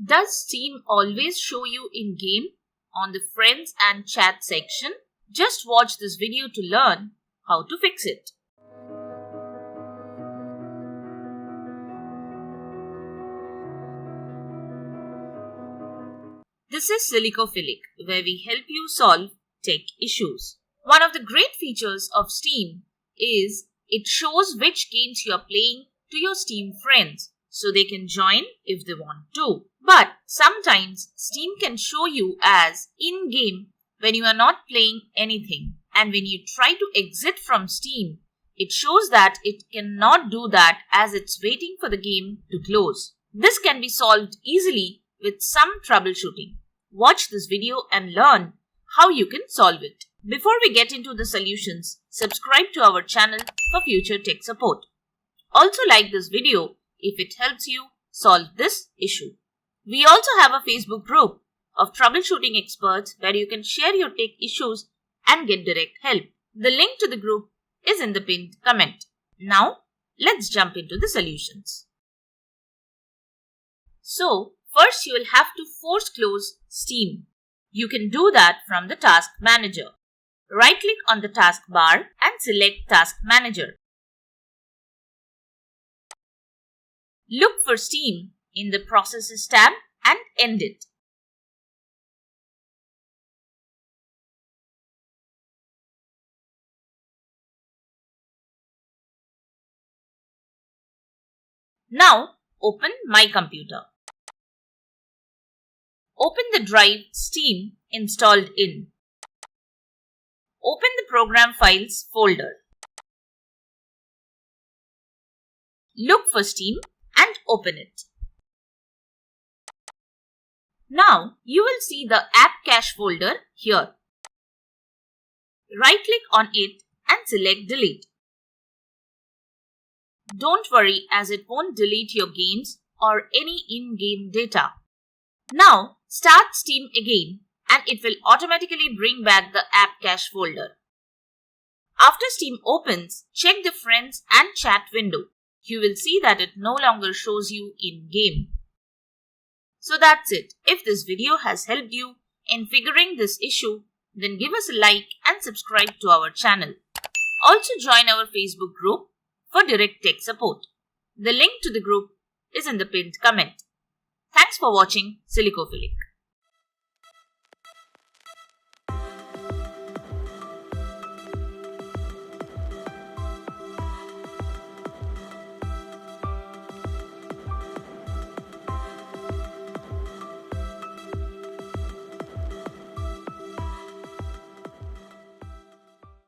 Does Steam always show you in-game on the friends and chat section? Just watch this video to learn how to fix it. This is Silicophilic, where we help you solve tech issues. One of the great features of Steam is it shows which games you are playing to your Steam friends, so they can join if they want to. But sometimes Steam can show you as in-game when you are not playing anything. And when you try to exit from Steam, it shows that it cannot do that as it's waiting for the game to close. This can be solved easily with some troubleshooting. Watch this video and learn how you can solve it. Before we get into the solutions, subscribe to our channel for future tech support. Also like this video if it helps you solve this issue. We also have a Facebook group of troubleshooting experts where you can share your tech issues and get direct help. The link to the group is in the pinned comment. Now, let's jump into the solutions. So, first you will have to force close Steam. You can do that from the Task Manager. Right-click on the taskbar and select Task Manager. Look for Steam in the Processes tab and end it. Now, open My Computer. Open the drive Steam installed in. Open the Program Files folder. Look for Steam and open it. Now, you will see the App Cache folder here. Right-click on it and select Delete. Don't worry as it won't delete your games or any in-game data. Now, start Steam again and it will automatically bring back the App Cache folder. After Steam opens, check the Friends and Chat window. You will see that it no longer shows you in-game. So that's it. If this video has helped you in figuring this issue, then give us a like and subscribe to our channel. Also join our Facebook group for direct tech support. The link to the group is in the pinned comment. Thanks for watching Silicophilic.